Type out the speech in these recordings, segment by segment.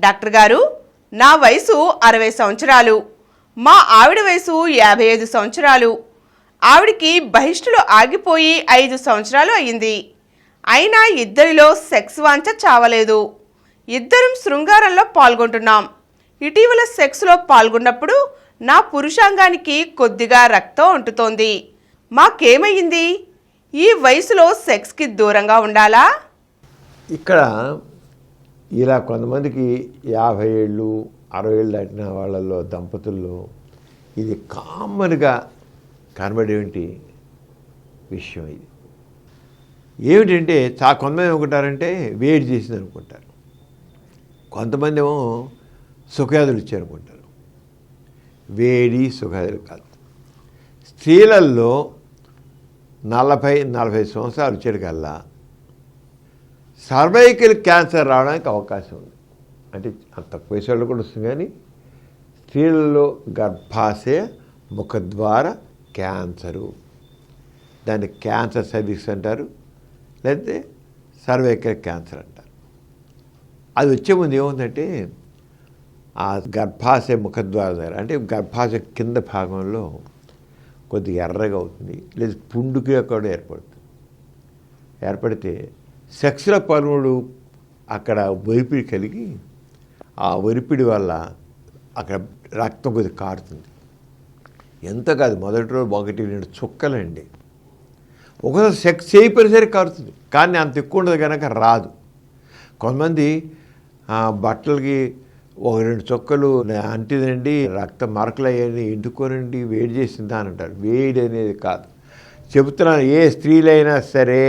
Doctor గారు, నా వయసు 60 సంవత్సరాలు. మా ఆవిడ వయసు 55 సంవత్సరాలు. ఆవిడికి బహిష్టులు ఆగిపోయి 5 సంవత్సరాలు అయ్యింది. అయినా ఇద్దరిలో సెక్స్ వాంఛ చావలేదు. ఇద్దరం శృంగారంలో పాల్గొంటున్నాం. ఇటీవల సెక్స్లో పాల్గొన్నప్పుడు నా పురుషాంగానికి కొద్దిగా రక్తం అంటుతోంది. మాకేమయ్యింది? ఈ వయసులో సెక్స్కి దూరంగా ఉండాలా? ఇక్కడ ఇలా కొంతమందికి 50 ఏళ్ళు 60 ఏళ్ళు దాటిన వాళ్ళల్లో దంపతుల్లో ఇది కామన్గా కనబడేంటి విషయం. ఇది ఏమిటంటే కొంతమంది అనుకుంటారంటే వేడి చేసింది అనుకుంటారు, కొంతమంది ఏమో సుఖాదులు ఇచ్చారనుకుంటారు. వేడి సుఖాదులు కాదు. స్త్రీలలో 40-45 సంవత్సరాలు వచ్చేటికల్లా సర్వైకల్ క్యాన్సర్ రావడానికి అవకాశం ఉంది. అంటే అంత తక్కువ వయసు వాళ్ళు కూడా వస్తుంది, కానీ స్త్రీలలో గర్భాశయ ముఖద్వార క్యాన్సరు, దాన్ని క్యాన్సర్ సర్వీక్స్ అంటారు, లేకపోతే సర్వైకల్ క్యాన్సర్ అంటారు. అది వచ్చే ముందు ఏముందంటే ఆ గర్భాశయ ముఖద్వారం దగ్గర, అంటే గర్భాశయ కింద భాగంలో కొద్దిగా ఎర్రగా అవుతుంది, లేదా పుండుగా కూడా ఏర్పడితే సెక్స్లో పాల్గొడు అక్కడ ఒరిపిడి కలిగి ఆ ఒరిపిడి వల్ల అక్కడ రక్తం కొద్దిగా కారుతుంది. ఎంత కాదు, మొదటి రోజు 1-2 చుక్కలండి. ఒకసారి సెక్స్ చేయపోయినసరికి కారుతుంది, కానీ అంత ఎక్కువ ఉండదు కనుక రాదు. కొంతమంది బట్టలకి 1-2 చుక్కలు అంటిదండి, రక్త మరకలు అయ్యండి, ఎండుకోనండి, వేడి చేసిందా అని అంటారు. వేడి అనేది కాదు చెబుతున్నాను. ఏ స్త్రీలైనా సరే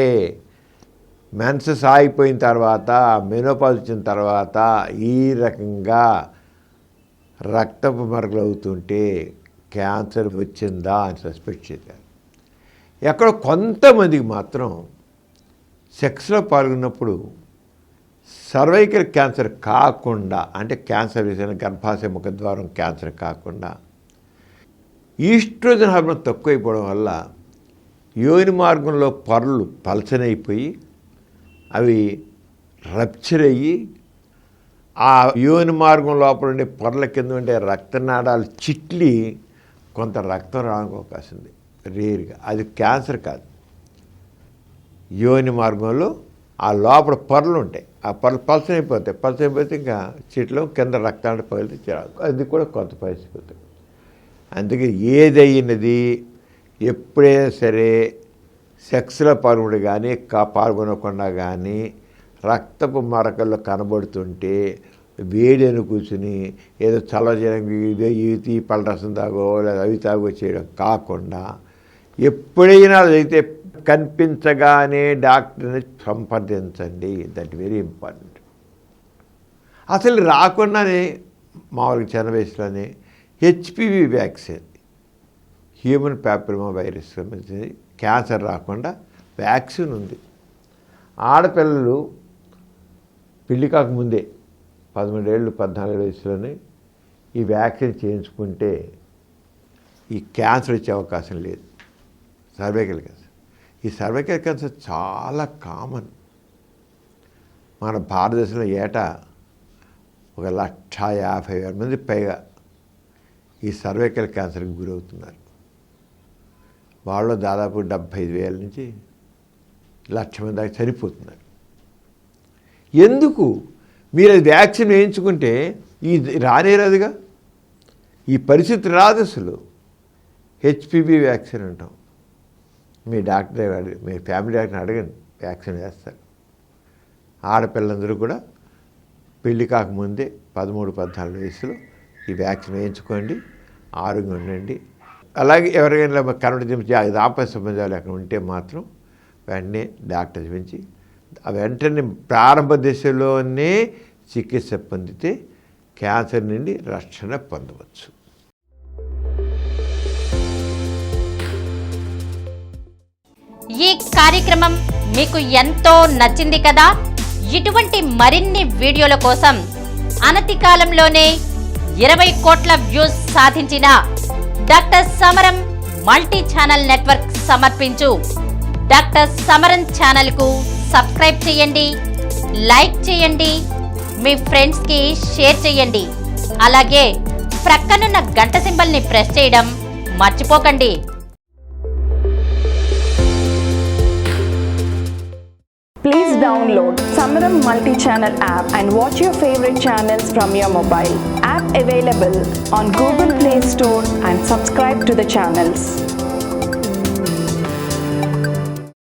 మెన్సెస్ ఆగిపోయిన తర్వాత, మెనోపాజ్ వచ్చిన తర్వాత ఈ రకంగా రక్తపు మరకలు అవుతుంటే క్యాన్సర్ వచ్చిందా అని సస్పెక్ట్ చేశారు. ఎక్కడో కొంతమందికి మాత్రం సెక్స్లో పాల్గొన్నప్పుడు సర్వైకల్ క్యాన్సర్ కాకుండా, అంటే క్యాన్సర్ విషయంలో గర్భాశయ ముఖద్వారం క్యాన్సర్ కాకుండా ఈస్ట్రోజన్ హార్మోన్ తక్కువైపోవడం వల్ల యోని మార్గంలో పొరలు పలచనైపోయి అవి రప్చర్ అయ్యి ఆ యోని మార్గం లోపల ఉండే పొరల కింద ఉండే రక్తనాళాలు చిట్లి కొంత రక్తం రావడానికి అవకాశం ఉంది, రేరుగా. అది క్యాన్సర్ కాదు. యోని మార్గంలో ఆ లోపల పొరలు ఉంటాయి, ఆ పొరలు పలచనైపోతే ఇంకా చిట్లో కింద రక్తాన్ని పగిలితే అది కూడా కొంత పరిస్థితి. అందుకే ఏదైనది ఎప్పుడైనా సరే సెక్స్లో పాల్గొనడు కానీ పాల్గొనకుండా కానీ రక్తపు మరకల్లో కనబడుతుంటే వేడిని కూర్చుని ఏదో చల్ల చేయడానికి ఇవి పళ్ళరసం తాగో లేదా అవి తాగో చేయడం కాకుండా ఎప్పుడైనా అదైతే కనిపించగానే డాక్టర్ని సంప్రదించండి. That very important. అసలు రాకుండానే మామూలుగా చిన్న వయసులోనే HPV vaccine, human papilloma virus సంబంధించి క్యాన్సర్ రాకుండా వ్యాక్సిన్ ఉంది. ఆడపిల్లలు పెళ్లి కాకముందే 13 ఏళ్ళు 14 వయసులోనే ఈ వ్యాక్సిన్ చేయించుకుంటే ఈ క్యాన్సర్ వచ్చే అవకాశం లేదు. సర్వైకల్ క్యాన్సర్, ఈ సర్వైకల్ క్యాన్సర్ చాలా కామన్. మన భారతదేశంలో ఏటా 1,50,000 మంది పైగా ఈ సర్వైకల్ క్యాన్సర్కి గురవుతున్నారు. వాళ్ళు దాదాపు 75,000 నుంచి 1,00,000 మంది దాకా చనిపోతున్నారు. ఎందుకు? మీరు అది వ్యాక్సిన్ వేయించుకుంటే ఇది రానేరాదుగా, ఈ పరిస్థితి రాదు. అసలు హెచ్పివి వ్యాక్సిన్ అంటాం. మీ డాక్టర్ మీ ఫ్యామిలీ డాక్టర్ని అడగండి, వ్యాక్సిన్ వేస్తారు. ఆడపిల్లలందరూ కూడా పెళ్లి కాకముందే 13-14 వయసులో ఈ వ్యాక్సిన్ వేయించుకోండి, ఆరోగ్యం ఉండండి. అలాగే ఎవరికైనా కనబడి దాంపత్య సంబంధాలు అక్కడ ఉంటే మాత్రం వెంటనే డాక్టర్ చూపించి వెంటనే ప్రారంభ దశలోనే చికిత్స పొందితే క్యాన్సర్ నుండి రక్షణ పొందవచ్చు. ఈ కార్యక్రమం మీకు ఎంతో నచ్చింది కదా? ఇటువంటి మరిన్ని వీడియోల కోసం అనతి కాలంలోనే 20 కోట్ల వ్యూస్ సాధించిన డాక్టర్ సమరం మల్టీ ఛానల్ నెట్వర్క్ సమర్పించు డాక్టర్ సమరం ఛానల్ కు సబ్స్క్రైబ్ చేయండి, లైక్ చేయండి, మీ ఫ్రెండ్స్కి షేర్ చేయండి. అలాగే ప్రక్కనున్న గంట సింబల్ని ప్రెస్ చేయడం మర్చిపోకండి. Please download Samaram multi-channel app and watch your favorite channels from your mobile. App available on Google Play Store and subscribe to the channels.